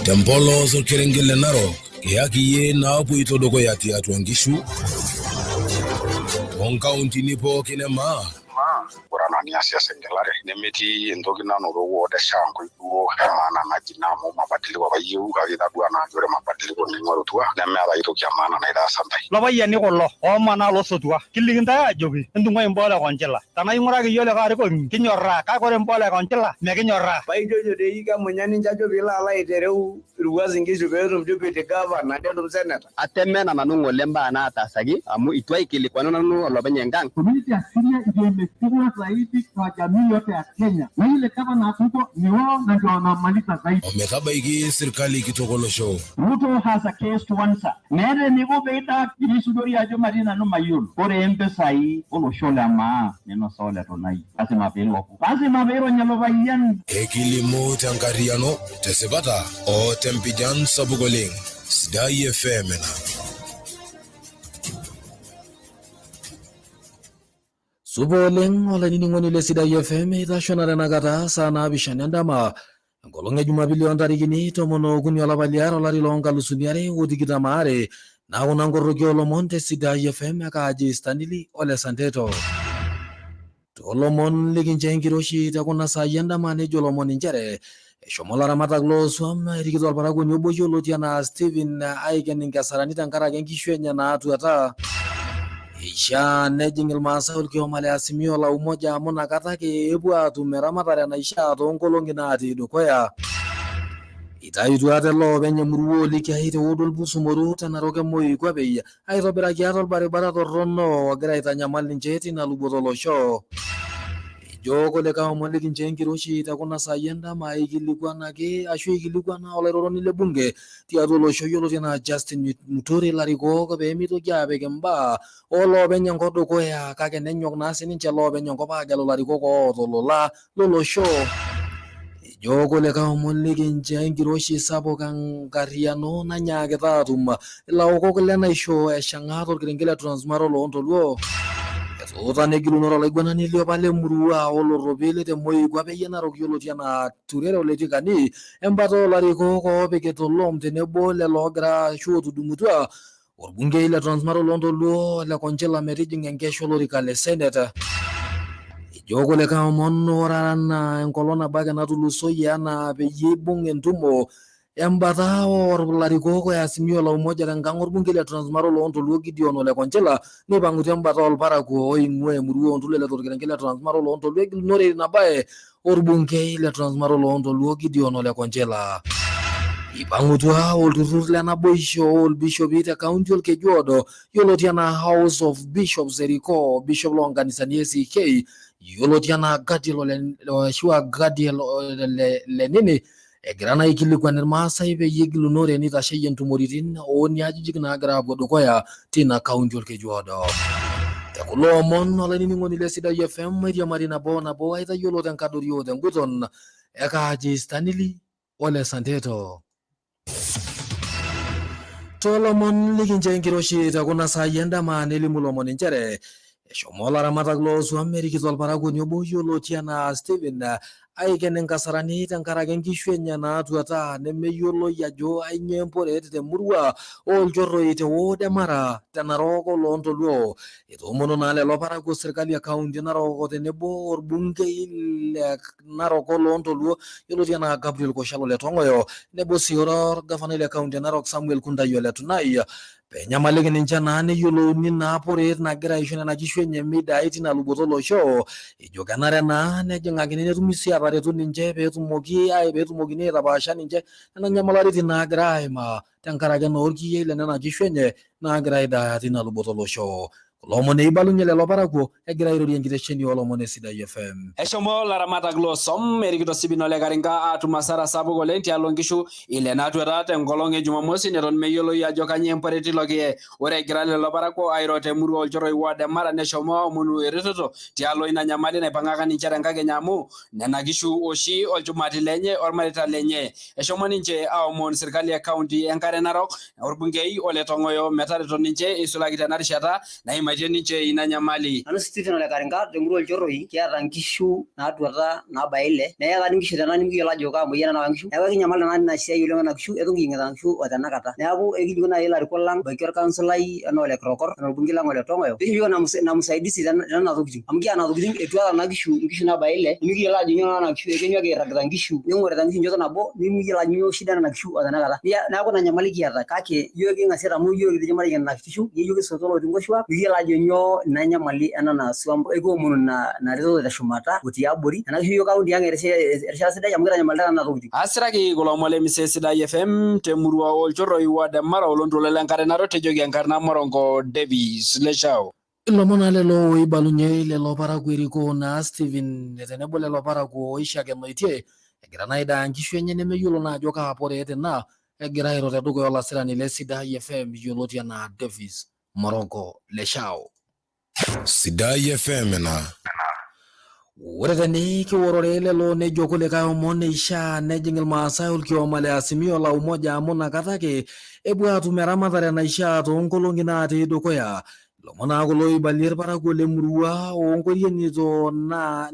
Tempolo so kerengele naro kiakiye na puito doko yati atwangishu on county nipo kinema Kurana ni asia sengelare nemeti endoki nanoro wode shango ikuo maana na jinamo mabadiliko bayiu kagida bwana yore mabadiliko ningoro tua neme ala itoki amana na ida santai lobaya ni kollo o mana lo sotua kiliginda ajobi ndungo imbola konjela tana ingora ki yole kare ko kinyorra ka kore imbola konjela me kinyorra baijojo de yiga munyani njajo bila ala itereu ruwazi ngishu berum deputy governor ndedum senator atemena nanu ngolemba na atasagi amu itwai kilikwana nanu lobenyengang community asilia imesikia zaidi kwa jamii yote ya Kenya na ile kama na Ruto ni wao na ndio wanamaliza zaidi omekabaiki serikali kitogolosho. Ruto has a case to answer nere nigo beita kirisudori ajo marina no mayul ore empesai oloshole ama neno sole tonai asema vero nyalo bayan Ekilimo tankariano tesebata o tempijan sabugoling Sidai FM na Suboleng wala nini le Sidai FM itashonare nagata sana bishani andama ngolonge Jumapili ontarikini tomono okuni olapaliar olari loonkalusuni utikitamaare na unangoroki olomonte Sidai FM akaji Stanley Ole Santeto tolomon likinche nkiroshi takuna sayenda manejo lomon njere eshomola ramatak lo swam erikito alparagoni obo yioloti ana Steven Aiken nkasarani tankaraki enkishu enye naatuata isha nejing ilmaasai orkioma le Azimio la Umoja amu nakata ake epuo aatum eramatare naishaa toonkolong'i natii dukuya itaituo ate loopeny emurua olikiai tewueji orpusumoro tenarok Moikuapei aitobiraki ate orbaribara torrono ogira aitanyamal ninche tina luboto olosho ejo koleka omon likinche enkiroshi tekuna saai endama ikilikuanaki ashu ikilikwana olairoroni le bunge tiatua olosho yioloti enaa Justin Muturi larikok peemitoki aapik imbaa oloopeny enkop dukuya kake nenyok naa sininche loopeny enkop aagelu larikok ootolola lolosho ejo koleka omon likinche enkiroshi sapuk enkariano nanyaakita aatum ilaokok lenaisho eshang'a torkerenket le Transmara loontoluo etuuta negilunore olaiguanani liopa lemurua olorropili te Moikuapei Narok yioloti enaa Turere Ole Tikani embata olarikok oopikita olom tenebo lelo oogira ashu otudumutua orbungei le Transmara loontoluo le Konchela metijing enkesho olorika le Senate ejo koleka omon orana enkolong nabo ake natulusoyie enaa peyie ibung entumo embata olarikok e Azimio la Umoja tenkang orbungei le Transmara loontoluo Gideon Ole Konchela neipang'utua embata olparakuo oing'ua emurua ontulele torkerenket le Transmara loontoluo egilunore ina baye orbungei le Transmara loontoluo Gideon Ole Konchela ipang'utua olturrur le naboisho orbishopi te kaunti orkejuodo yioloti enaa House of Bishops erikoo bishop loonkanisani ACK yioloti enaa Gadiel Lenini egira naa aikilikuan irmaasai peyie egilunore nitasheyie ntumoritin ooniajijik naagira aapuo dukuya tina kaunti orkejuodo tekulo omon olainining'oni le Sidai FM eiriamari nabo aitayiolo tenkadorio tenguton ekaaji Stanley Ole Santeto tolomon likinche enkiroshi tekuna saai endama nelimu lomon nchere eshomo laramatak looswam erikito olparakuoni obo yioloti enaa Steven Aiken nkasarani tenkaraki enkishu enye naatuata nemeyioloi ajo ainyoo emporet temurua olchorroi te ward e Mara tenarok oloontoluo etoomono naa lelo parakuo serkali e kaunti Narok tenebo orbungei le Narok oloontoluo yioloti enaa Gabriel Koshalo le Tongoyo nebo sii orgavanai le kaunti Narok Samuel Kundayi Ole Tunai penyamaliki ninche naa neyiolouni naa poret nagira aisho nena kishu enye midai tina luboto olosho ejo kenare naa nejing'akini netumi sii ataretu ninche peetumokini aitapaasha ninche nena nyamalaritin naagira aimaa tenkaraki naa orkiyiai le nena kishu enye naagira aidaaya tina luboto olosho Lomon eibalunye lelo parakuo egira airorie enkitesheni oolomon Sidai FM. Eshomo laramatak loosom erikito Sibino le Karinga atum hasara sapuk oleng tialo nkishu ile naatuata tenkolong e Jumamosi neton meyioloi ajo kanyioo emporet ilo kie. Ore egira lelo parakuo airo temurua olchoroi ward e Mara neshomo aomonu eretoto tialo ina nyamali naipang'aka ninche tenkakenya amu nena kishu oshi olchumati lenye ormareita lenye. Eshomo ninche aomon serkali e kaunti enkare Narok orbungei Ole Tong'oyo metareto ninche eisulaki tena rishata naimatie ninche ina nyamali. Nanu Stephen Ole Karinga temurua olchoroi kiata nkishu naatuata naabaya ile neeku nkishu tena nimikiyiolo ajo kaa moyian nawa nkishu neeku kinyamal ina siai oleng ena kishu etu kiying'ita nkishu o tenakata neeku ekijoki naaji ilarikok lang baiki orkaunsulai enaa Ole Kirokor enaa orbungei lang Ole Tong'oyo peisho ina msaidizi tenena tokitin amu kiata tokitin etuata na nkishu naabaya ile nimikiyiolo ajo nyoo nana kishu ekenyuaki airragita nkishu ning'orita nkishu nchoto nabo nimikiyiolo ajo nyoo shida nena kishu o tenakata neeku ina nyamali kiata kake iyiok king'asie amu iyiok kijo nena kishu iyiok kisoto lotii nkoshuak mikiyiolo ajo nyoo ina nyamali enana swam ekiomonu na retoto teshumata otii abori ena kishu iyiok kaunti ang erishata sidai amu kitanyamalita nena tokitin. Asiraki kulo omon le Sidai FM temurua olchoroi ward e Mara oloontoluo lenkare Narok tejoki enkarna Morongo Davis Leshao. Ilomon lelo oibalunye lelo parakuo erikoo naa Stephen tenebo lelo parakuo oishakenoitie egira naa aidaa nkishu enye nemeyiolo naa ajo kaa poret ina egira airo tedukuya olasirani le Sidai FM yioloti enaa Davis Morongo Leshao. Sidai FM ena. Ore tenikiworore lelo nejo kulikae omon neishaa nejing irmaasai olkioma le Azimio la Umoja amu nakata ake epuo aatum eramatare naishaa toonkolong'i naatii dukuya. Lomon kulo oibalie irparakuo lemurua oonkorienito naa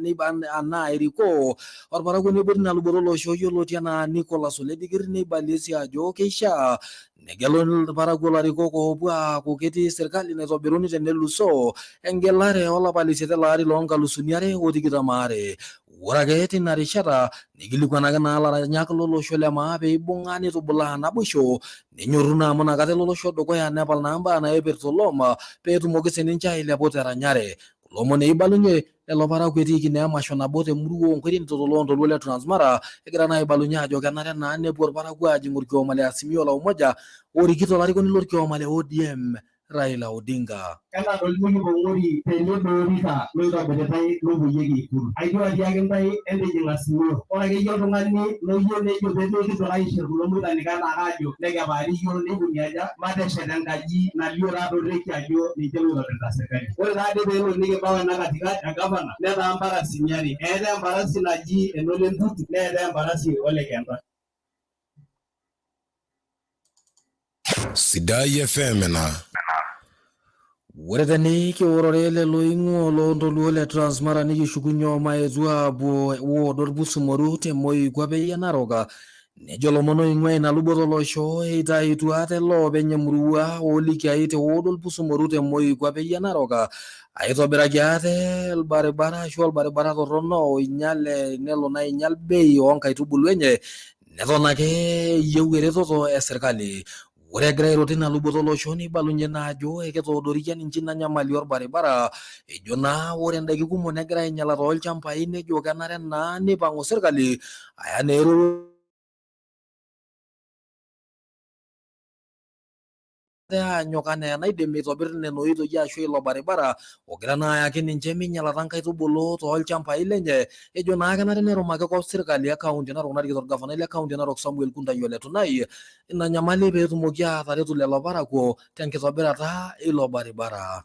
erikoo orparakuo nebo tina luboto olosho yioloti enaa Nicholas Ole Dikir neibalie sii ajo keishaa negelu irparakuo larikok oopuo aaku ketii serkali naitobiruni tenelusoo engelare olapa lesiet elaari loo2022. Ore ake tina rishata nikilikuanaki naa laranyak lolosho le maa peibung'a nitubulaa naboisho nenyorru naa amu nakata olosho dukuya nepal naa mbaa naipirta olom peetumoki sininche ailepu teranyare. Kulo omon eibalunye lelo parakuo etiiki naa emasho nabo temurua oonkorienito toloontoluo le Transmara egira naa aibalunye ajo kenare naa nepuo irparakuo aajing orkioma le Azimio la Umoja orikito olarikoni lorkioma le ODM Raila Odinga. Entadoliki pong'ori tenedorita loitobiritai lopuoyieki Ikulu. Aijio atiaki ntai entijing Azimio. Ore akeyie oltung'ani loyieu nejo peemekipuo aishir kulo muitanikana aajo nekepaari iyiok neikuni aja mateshet enkaji nalio taadoreki ajo ninche loitobirita serkali. Ore taade peelo nikibau ena katikati egavana netaa mparasini are. Eetai emparasi naji Enole Ntutu neetai emparasi Ole Kenta. Sidai FM ena. Ore tenikiworore lelo oing'ua oloontoluo le Transmara nikishukunye omaetu aapuo ward orpusumoru temoikuape e Narok nejo lomon oing'ua ina luboto olosho eitaituo ate loopeny emurua oolikiai te ward orpusumoru temoikuape e Narok aitobiraki ate orbaribara ashu orbaribara torrono oinyal nelo naa ainyal bei oonkaitubulu enye neton ake eyieu eretoto esirkali. Ore egira airo tina luboto olosho neibalunye naa ajo eketoodorikia ninche ina nyamali orbaribara ejo naa ore indaiki kumok negira ainyala toolchambai nejo kenare naa neipang'u serkali aya naa anyok anaa enaidim aitobir nena oitoi ashu ilo baribara ogira naa ayaki ninche minyalata nkaitubulu toolchambai lenye ejo naa kenare nerumaki kop serkali e kaunti Narok narikito orgavanai le kaunti Narok Samuel Kuntai Ole Tunai ina nyamali peetumoki aataretu lelo parakuo tenkitobirata ilo baribara.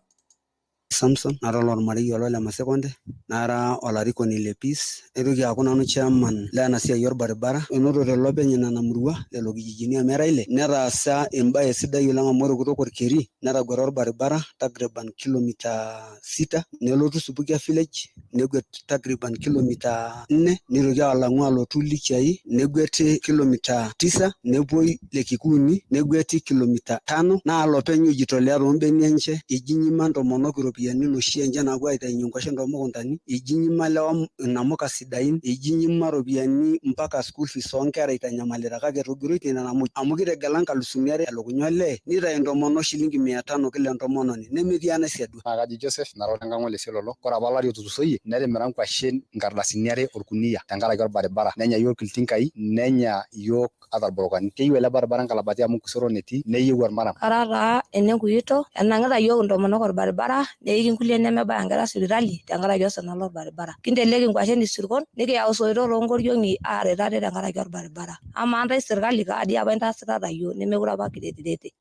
Samson nara olmarei Ole Masekonde nara olarikoni le Peace aitoki aaku nanu chairman lena siai orbaribara enotote lopeny nena murua lelo kijijini Emera ile netaasa embaye sidai oleng amu ore kutoka Orkeri netagweta orbaribara takriban kilomita 6 nelotu Subukia village negwet takriban kilomita 4 nitoki alang'u alotu Likiai negweti kilomita 9 nepuoi Lekikuuni negweti kilomita 5 naa lopeny ojitolea toombenia enche eji nyima ntomonok ropiani noshi enche naapuo aitainye nkwashen toomukuntani eji nyima lewa namuka sidain eji nyima ropiani mpaka school fees oonkera itanyamalita kake etogiroitie nena muj amu kitegela nkalusuni are elukunya olee nitai entomonok shilingi 500 kila entomononi nemetii enasiadua. Kaji Joseph narok enkang'ole Isiololo. Kore apa olari otulusoyie netimira nkwashen nkardasini are orkunia tenkaraki orbaribara nenya yiok iltinkai nenya yiok ata irborokani. Keyieu ele baribara nkalabati amu Kisoro etii neyieu ormaram. Ara taa ene Nkuyito enang'ita yiok intomonok orbaribara neiki nkulie nemebaya nkera sipitali tenkaraki osina lorbaribara. Kinteleki nkwashen isirkon nikiyau soitok toonkoriong'i aaret ate tenkaraki orbaribara. Amaa ntae sirkali kaadi apa intaasitata yiok nemekure apa kiretirete.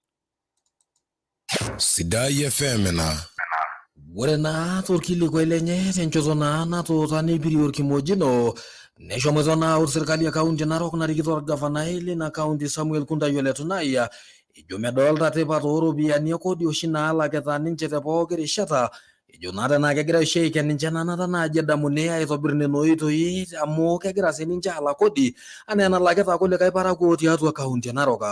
Sidai FM ena. Ore naa torkilikuai lenye tenchoto naa natuutani piri orkimojino neshomoito naa serkali ya kaunti Narok narikito orgavanai lina kaunti Samuel Kundayo Letunai ejo medolta tipat ooropiyiani ekodi oshi naalakita ninche te pooki rishata ejo naa tenaa kegira oshi aiken ninche nanata naaji edamuni aitobirr nena oitoi amu kegira sininche alak kodi anaa enalakita kulikae parakuo tiatua kaunti Narok.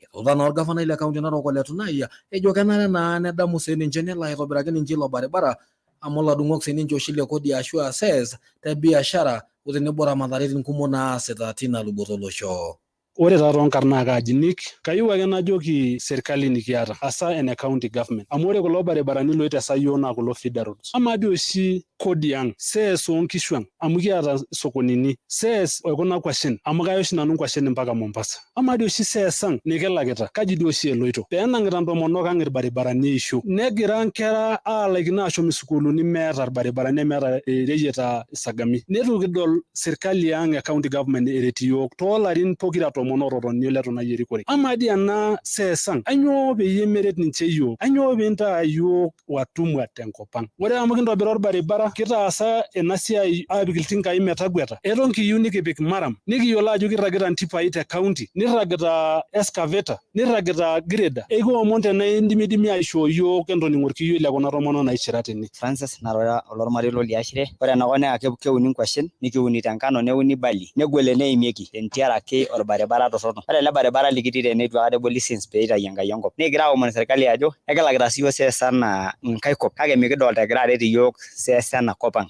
Etuuta naa orgavanai le kaunti Narok Ole Tunai ejo kenare naa nedamu sininche nelo aitobiraki ninche ilo baribara amu ladung'ok sininche oshi le kodi ashu access te biashara otenebo ramataritin kumok naasita tina luboto olosho. Ore taa toonkarn naa kaaji Nick, kayieu ake najoki serkali nikiata hasa ene county government amu ore kulo baribarani loitesa yiok naa kulo feeder roads. Amaa dii oshi kodi ang, sees oonkishu ang amu kiata sokonini, sees ekuna kwashen amu kaya oshi nanu nkwashen mpaka Mombasa. Amaa dii oshi sees ang nikilakita kaji dii oshi eloito peenang'ita ntomonok ang irbaribarani eisho negira nkera aalaikino ashom sukuuluni meeta irbaribarani nemeeta reyieta sagami. Netu kidol serkali ang e county government eret yiok toolarin pokira tomon ototoni Letunai erikore. Amaa dii ena sees ang anyoo peyie meret ninche yiok, anyoo piintaa yiok watumwa tenkop ang. Ore amu kintobira orbaribara kitaasa ena siai aapik iltinkai metagweta eton kiyieu nikipik maram nikiyiolo ajo kirragita ntipai te county nirragita excavator nirragita grader ekiomon tenaa indimidimi aishoo yiok entoning'o orkiyioi le kuna tomonok naishira tene. Francis Narora olormarei loliashire. Ore enakop naa keuni nkwashen nikiuni tenkano neuni bali negol eneimieki tentiaraki orbaribara torrono. Ore ele baribara likitii tene itu aikata eboli since peitayu Enkai enkop nikigira aomon serkali ajo ekilakita siyiok sees enaa nkae kop kake mikidolta egira aret yiok sees ena kop ang.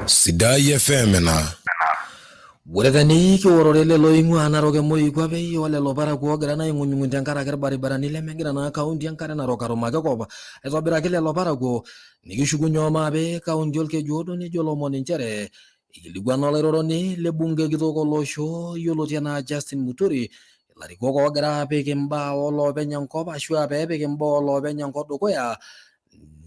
Sidai FM ena. Ore tani kiworore lelo oing'ua Narok emoikwape olelo parakuo ogira naa aing'unyung'uny tenkaraki irbaribarani lemegira naa kaunti enkare Narok arumaki kop aitobiraki lelo parakuo nikishukunye omaape kaunti orkejuodo nejo lomoni nchere ikilikuana olairoroni le bunge kitok olosho yioloti enaa Justin Muturi ilarikok oogira apik imbaa oloopeny enkop ashu peepik imbaa oloopeny enkop dukuya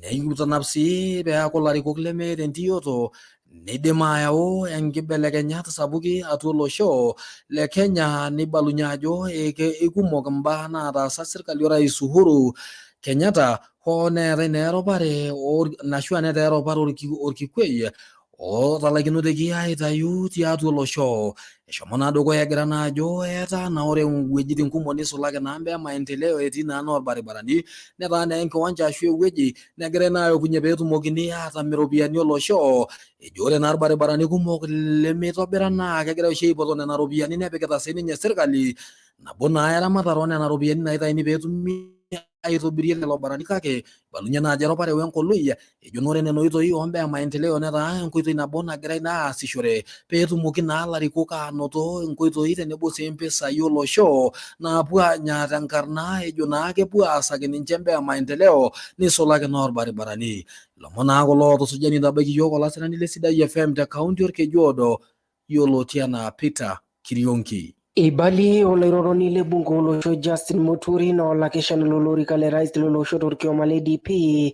neitanap sii peeku ilarikok lemeeta entioto neidim ayau enkibelekenyat sapuki atua olosho le Kenya neibalunye ajo eikumok imbaa naataasa serkali orais Uhuru Kenyatta hoo neetai naa eropare ashu neetai eropare orkikwei ootalaikinote aitayu tiatua olosho. Eshomo naa dukuya egira naa ajo eetaa naa ore wuejitin kumok nisulaki naa mbaa maendeleo etii naa norbaribarani netaa naa enkiwanja ashu ewueji negirai naa ayopunye peetumokini aatam iropiyiani olosho. Ejo ore naa irbaribarani kumok lemeitobira naa kegira oshi aipoto nena ropiyiani nepikita sininye serkali nabo naa eramatare onena ropiyiani naitaini peetumi aitobirie lelo barabarani kake balunye naa ajo eropare wenkoloi ejo ore nena oitoi ombaa maendeleo netaa enkoitoi nabo nagirai naa aasishore peetumoki naa larikok anoto enkoitoi tenebo sii mpisai olosho naapuo anya tenkarna ejo naa kepuo aasaki ninche mbaa maendeleo nisulaki naa orbaribarani. Lomon naa kulo otusuja nitabaiki yiok olasirani le Sidai FM te kaunti orkejuodo yioloti enaa Peter Kirionki. Ibali olairoroni le bunge olosho Justin Muturi na olakeshani lolorika le rais lolosho torkioma le DP.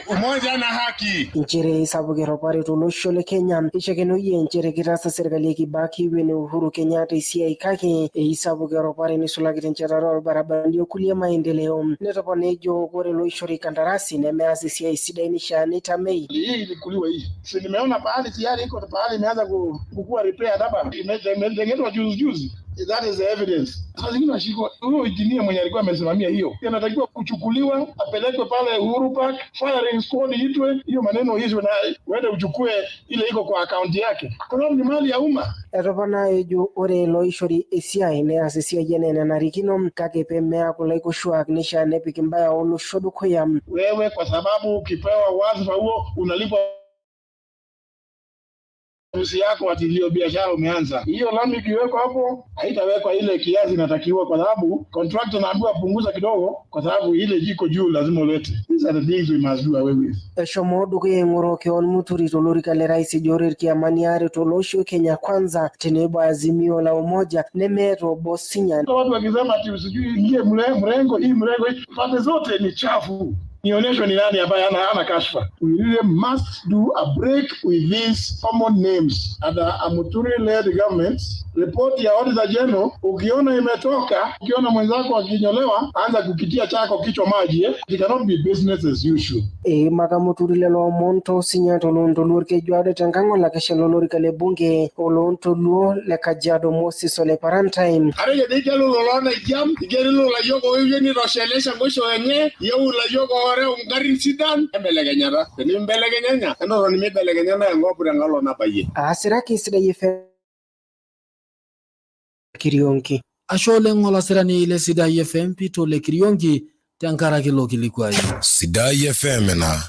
Umoja na haki. Nchere sapuk eropare tolosho le Kenya ishakenoyie nchere kitaasa serkali e Kibaki wene Uhuru Kenyatta esiai kake eisapuk eropare nisulaki tenchetare orbarabarani okulie maendeleo. Netopona ejo ore loishori kandarasi nemeas esiai sidai nishaa nitamei. Hii ilikuliwa hii. Nimeona pahali tayari iko pahali imeanza kukua repair hapa. Imetengenezwa juzi. That is the evidence. Sasa zingine washiko, huyo engineer mwenye alikuwa amesimamia hiyo, anatakiwa kuchukuliwa, apelekwe pale Uhuru Park, firing squad itwe, hiyo maneno hizo na uende uchukue ile iko kwa account yake. Kwa sababu ni mali ya umma. Etopona ejo ore loishori esiai neas esiai enye nanarikino kake pemeaku laikoshuak nishaa nepik imbaa olosho dukuya. Wewe kwa sababu ukipewa wadhifa huo unalipwa usi yako ati ndio biashara umeanza. Hiyo lami ikiwekwa hapo haitawekwa ile kiasi inatakiwa kwa sababu contractor anaambiwa punguza kidogo kwa sababu ile jiko juu lazima ulete. These are the things we must do away with. Eshomo dukuya ing'oro keon muturi tolorika le rais Jorir Kiamaniare tolosho Kenya Kwanza tenebo Azimio la Umoja nemeeta obo Sinya. Watu wakisema ati usijui ingie mrengo hii pande zote ni chafu. Nionyeshwe ni nani ambaye hana kashfa. We really must do a break with these common names. And a Muturi-led government, report ya Auditor General, ukiona imetoka, ukiona mwenzako akinyolewa, anza kukitia chako kichwa maji. It cannot be business as usual. Maka Muturi lelo monto Sinya tolondolur ke juade tenkango la keshelolorika le bunge olontoluo le Kajiado Moses Ole Parantime. Areye dikelo lolona jam, igerilo la yoko wewe ni roshelesha mwisho wenye, yeu la yoko ngarin sidan embelegenyata tenimbelegenyanya eno ni mibelegenyana ngopura ngalo na baye asiraki sidai fe Kirionki ashole ngola sirani ile Sidai FM pito le Kirionki tankara kilo kilikwai Sidai FM na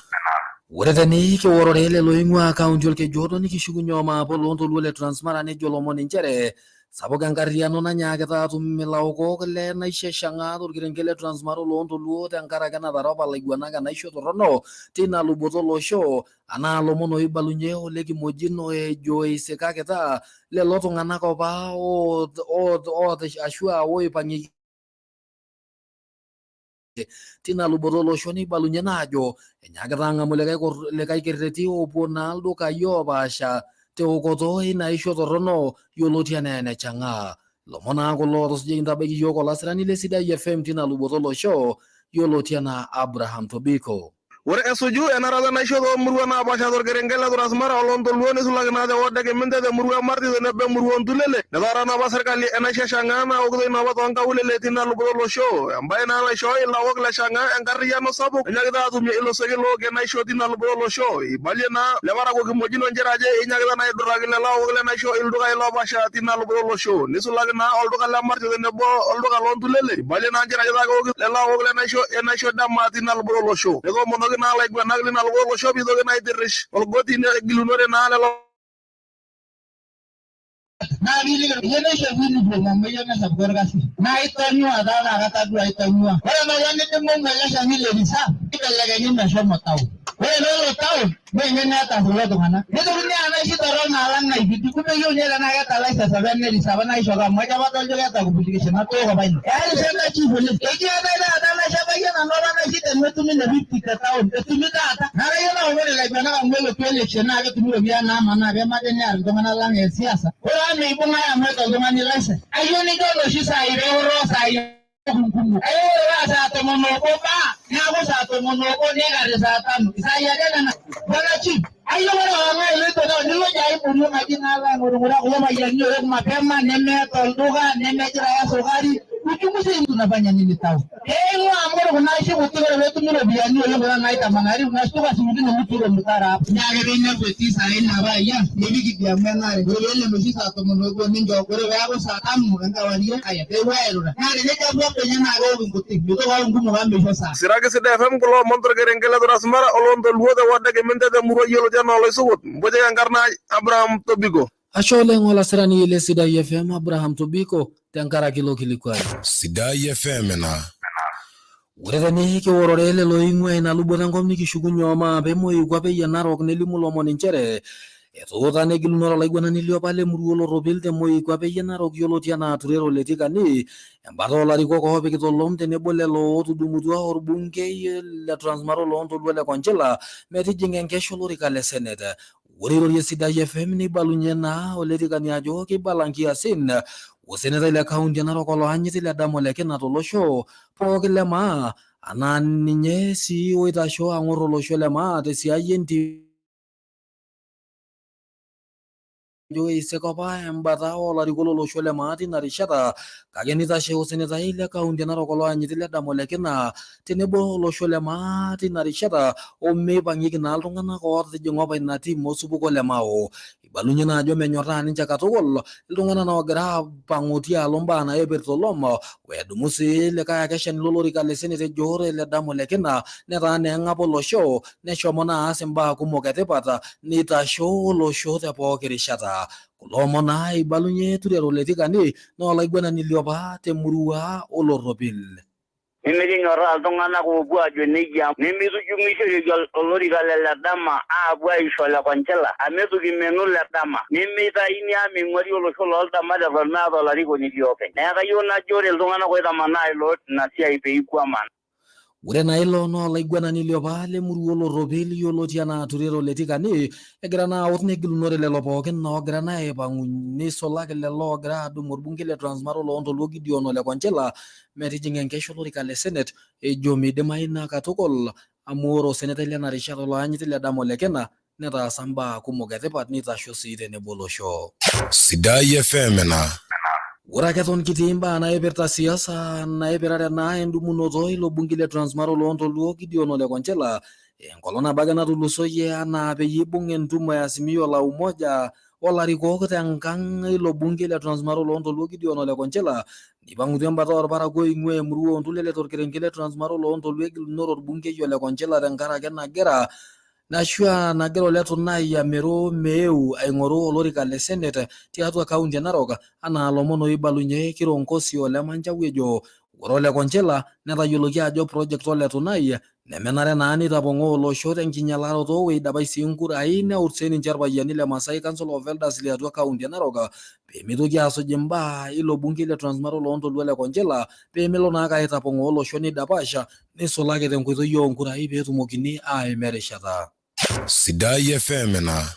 Uretani ke wororele lo ingwa account yolke jodo ni kishugunyo ma polondo lule transmara ne jolo moninjere saboga ngariano na nyaga ta tumela uko le na isheshanga durgirengele transmaro londo luo tankara kana daroba ligwana kana isho torono tina luboto lo show ana lo mono ibalunye ole kimojino e joy sekaketa le loto ngana ko ba o ashua o ipanyi tina luborolo shoni balunya najo enyaganga muleka le kai kereti oponaldo kayo basha te okoto ina isho torono yolotia nene changa lomona ko loros jinda begi yoko lasrani le Sidai FM tina luborolo show yolotia na Abraham Tobiko Wore esuju enarada na isho do murwa na basha dor gerengela dor asmara olondo luone sulagna de wodde ke minde de murwa marti de nebbe murwa ndulele ne dara na basarkali ena shashangana ogdo na wato anga ulele tina lubolo show ambaye na la show ila wogla shanga engarriya no sabu nyagda tu mi ilo segelo ge na show tina lubolo show balena le wara go mojino njeraje nyagda na idoragile la wogla na show ildu ga ilo basha tina lubolo show ni sulagna oldu ga la marti de nebbo oldu ga londulele balena njeraje da go le la wogla na show damma tina lubolo show ego mono na like na nagli na lo shobi do na idirish ol goti ne gilunore na la na really yene she wini bo mo yene sa gorgasi na itanyu ada na kata du itanyu wala na yene de mo ngala sha ni le bisa ile ga ni na shomo taw wala lo taw me ngene ata lo to kana ne do ni ana shi taro na lan na ibiti ku me yo ne na ga ta la sa sa ne di sa na isho ga mo ja ba to ga ta ku butike na to ga bai ya ni se na chi bo le e je na da na sha ba yana no na shi te me tu mi na biti ka taw e tu mi da ta na ga yana wala la ga na ga mo le pele che na ga tu mi ya na ma na ga ma de ne ar do na lan e siasa ni bunga ya meta ngani lasa ayo ni dolo shi sai re ro sai ayo ra sa to mono ko ba na ko sa to mono ko ne ga re sa ta mu sai ya de na bana chi ayo ra ma ile to ni lo jai punu ma jina la ngoro ngora ko ma ya ni ro ma pema ne me to duga ne me jira ya sogari uchunguzi tunafanya nini tao amoro kuna ishi kutoka wetu miro biani wala bana naita manari unashtuka simudi na mtu ro mutara nyaga benya kweti sare na ba ya nibi kidia mwanare wele mjisa to monogo ninjo kore yabo sakamu nganga waliye aya be waero na ne ja bo penya na go nguti bido wa ngumu ba mejo sa Sirage Sidai FM ko montor gerengela dor asmara olondo luode wadde ke minde de muro yelo jano lo sugut boje ngarna Abraham Tobiko ashole ngola sirani ile Sidai FM Abraham Tobiko tankara kilo kilikwai Sidai FM na Uretani ke wororele lo ingwe na lubona ngomni kishugunyo ma bemo igwa be yanarok ne limulo moninchere eto ne gilunora laigwana nilio pale muruolo robilte mo igwa be yanarok yolo tiana turero letika ni embado la riko ko hobe kitolom tene bolelo tudumutua orbunge la transmaro londo lwele konchela meti jingen kesho lori kale senete Uriro ya Sidai FM ni balunyena oletika ni ajo ke balankia sin Useneta ile kaunti na rokolo hanyiti ile damo leke na tolosho pokile ma ananinye si oitasho angoro losho le ma te si ayenti jo isekopa embata olarikolo losho le maa tina rishata kake nitashe osenetai le kaunti e Narok oloanyiti le Damolekina tenebo olosho le maa tina rishata omeipang'ieki naa iltung'anak ootijing'a apa ina tim osupuko le Mao. Ibalunye naa ajo menyorraa ninche katukul iltung'anak oogira apang'u tialo mbaa naipirta olom wedumu sii likae akeshani lolorika le senate ejore le Damolekina netaa naa eng'ap olosho neshomo naa aas imbaa kumok etipat nitasho olosho te pooki rishata. Kulo omon naa ibalunye Turero Letikani naa olaiguanani liopa temurua olorropil. Nimikinyorraa iltung'anak oopuo ajo nejia nimitujung'ishoreki olorika le dama aapuo aisho le Konchila amu itu kimenu le dama nimitayuni amu ming'uari olosho looldamat eton meeta olarikoni liopeny. Neeku kayieu najo ore iltung'anak oitamanaa ilo ina siai peikuaman. Ore naa ilo naa olaiguanani liopa lemurua olorropil yioloti enaa Turero Letikani egira naa aut negilunore lelo pookin oogira naa aipang'u nisulaki lelo oogira adumu orbungei le Transmara loontoluo Gideon Ole Konchila metijing'a enkesho olorika le Senate ejo midimayu ina katukul amu ore osenetai lena rishata oloanyiti le Damolekina netaasa mbaa kumok etipat nitasho sii tenebo olosho. Sidai FM ena. Ore ake eton kitii mbaa naipirta siasa naipirare naa endumunoto ilo bungei le Transmara loontoluo Gideon Ole Konchila enkolong nabo ake natulusoyie anaa peyie ibung' entumo e Azimio la Umoja olarikok tenkang' ilo bungei le Transmara loontoluo Gideon Ole Konchila nipang'utua embata orparakuo oing'ua emurua oontulele torkerenket le Transmara loontoluo egilunore orbungei Ole Konchila tenkarake nagira Ole Tunai Amero meeu aing'oru olorika le Senate tiatua kaunti e Narok anaa lomon oibalunye Kirongosi Ole Manchau ejo ore Ole Konchila netayioloki ajo project Ole Tunai nemenare naa nitapong'oo olosho tenkinyalaroto weidapai sii nkurai neut sii ninche irpayiani le Masai Council of Elders liatua kaunti e Narok peemitoki aasuj imbaa ilo bungei le Transmara loontoluo Ole Konchila peemelo naake aitapong'oo olosho nidapash nisulaki tenkoitoi oonkurai peetumokini aim erishata. Sidai FM ena.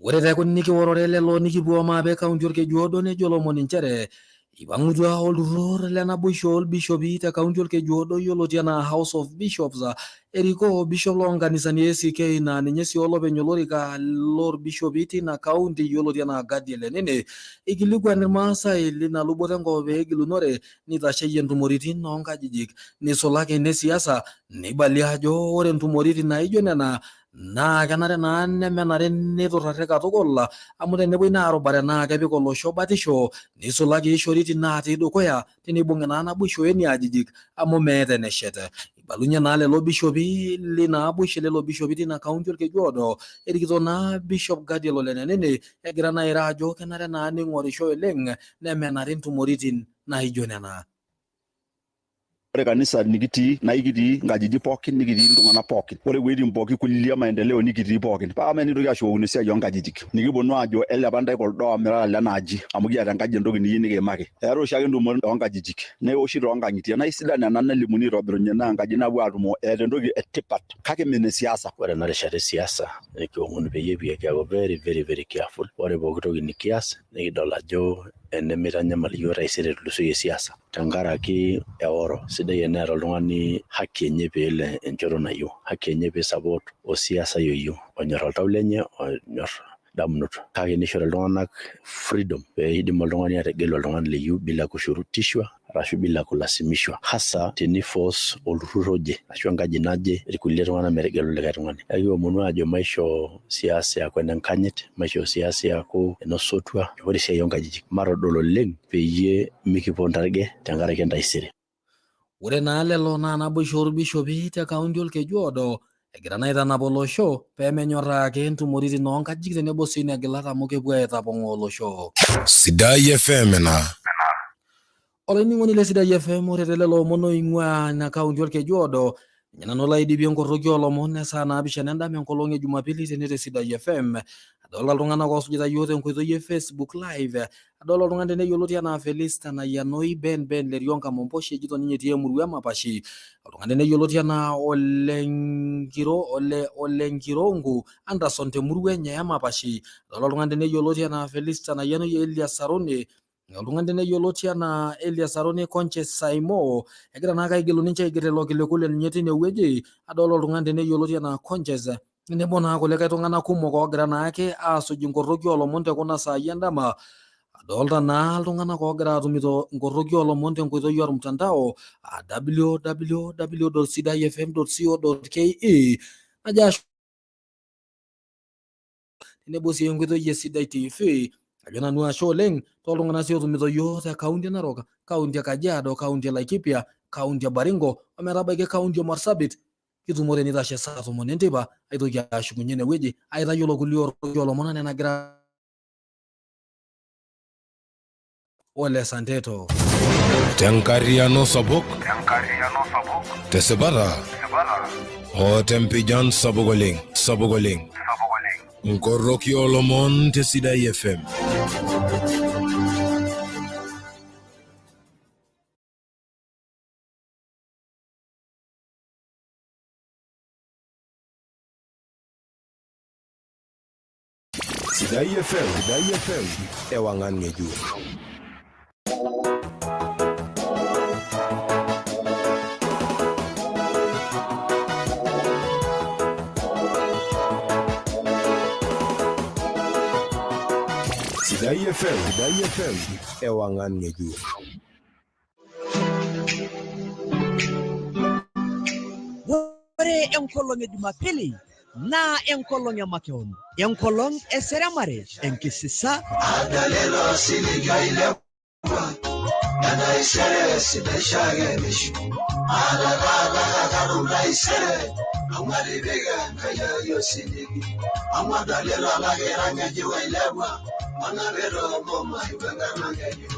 Ore tekuni nikiworore lelo nikipuo maape kaunti orkejuodo nejo lomoni nchere ipang'utua olturrur le naboisho orbishopi te kaunti orkejuodo yioloti enaa House of Bishops erikoo bishop loonkanisani ACK naa ninye sii olopeny olorika lorbishopi tina kaunti yioloti enaa Gadiel Enene ikilikuan irmaasai lina luboto enkop peegilunore nitasheyie ntumoritin oonkajijik nisulaki ine siasa neibalie ajo ore ntumoritin naijo nena naa kenare naa nemenare niturrari katukul amu tenepuoi naa arubare naa kepik olosho batisho nisulaki ishoritin naatii dukuya tenibung'i naa naboisho eniajijik amu meeta eneshet. Ibalunye naa lelo bishopi linaaboisho lelo bishopi tina kaunti orkejuodo erikito naa Bishop Gadiel Ole Enene egira naa airo ajo kenare naa ning'orisho oleng nemenare ntumoritin naijo nena. Ore kanisa nikitii naa ikitii nkajijik pookin nikitii iltung'anak pookin. Ore wuejitin pookin kulilia maendeleo nikitii pookin. Paa menitoki ashukokino esiai oonkajijik. Nikiponu ajo elepa ntae kuldo omirara lenaaji amu kiata enkaji entoki niyieu nikiimaki. Eetai oshiake ntumoritin oonkajijik neoshi toonkang'itie naa isidan ena nalimuni aitobirunye naa enkaji napuo aatumo eeta entoki etipat kake mene siasa. Ore ena rishata esiasa nikiomonu peyie kiaku very careful. Ore pooki toki nikias nikidol ajo enemeitanyamal iyiok taisere etulusoyie siasa tenkaraki eoro sidai eneeta oltung'ani haki enye peelo enchoto nayieu, haki enye peisupport osiasai oyieu onyor oltau lenye onyor damunot kake nishori iltung'anak freedom peidim oltung'ani ategelu oltung'ani leyieu bila kushurutishwa arashu bila kulasimishwa hasa teniforce olturrur oje ashu enkaji naje irkulie tung'anak metegelu likae tung'ani. Kiomonu ajo maisho siasa eeku enenkanyit, maisho siasa eeku enosotua. Ore esiai oonkajijik matodol oleng peyie mikipuo ntarge tenkaraki entaisere. Ore naa lelo naa naboisho orbishopi te kaunti orkejuodo egira naa aitanap olosho peemenyorraa ake ntumoritin oonkajijik tenebo sii negilat amu kepuo aitapong'oo olosho. Sidai FM ena. Olainining'oni le Sidai FM ore telelo omon oing'ua ina kaunti orkejuodo ninye nanu laidipie nkoroki oolomon esaa 7 endama enkolong e Jumapili tenete Sidai FM. Adolta iltung'anak oosujita yiok tenkoitoi e Facebook live. Adolta oltung'ani teneyioloti enaa Felista Nayianoi Ben Lerionka Momposhi ejito ninye etii emurua emapashi. Oltung'ani teneyioloti enaa Olenkirongu Anderson temurua enye emapashi. Adolta oltung'ani teneyioloti enaa Felista Nayianoi Elias Sarone. Oltung'ani teneyioloti enaa Elias Sarone Conche Saimo egira naa aigelu ninche aiger ilo kiliku lenye tine wueji. Adolta oltung'ani teneyioloti enaa Conches Nebo naa kulikae tung'anak kumok oogira naake aasuj inkoroki oolomon tekuna saai endama. Adolta naa iltung'anak oogira atumito inkoroki oolomon tenkoitoi ormtandao www.sidaifm.co.ke najo tenebo sii enkoitoi Sidai TV. Ajo nanu ashe oleng tooltung'anak sii otumito yiok te kaunti e Narok, kaunti e Kajiado, kaunti e Laikipia, kaunti e Baringo ometabaiki kaunti e Marsabit. Kitumore nitashe saa 10 enteipa aitoki ashukunye inewueji aitayiolo kulie oroki oolomon enaa enagira Ole Santeto. Tenkariano sapuk. Tesipata. O tempijan sapuk oleng. Nkoroki oolomon te Sidai FM. Sidai FM. Ewangan ngejuk. Sidai FM. Ewangan ngejuk. Ore enkolong e Jumapili na enkolong ya makeon, enkolong eseremare, enkisisa adalelo siligaile ana isere sibeshage mishu adalala kadunda isere amali bega kaya yosiligi amadalelo lagera nyaji wailewa ana bero moma ibanga nyaji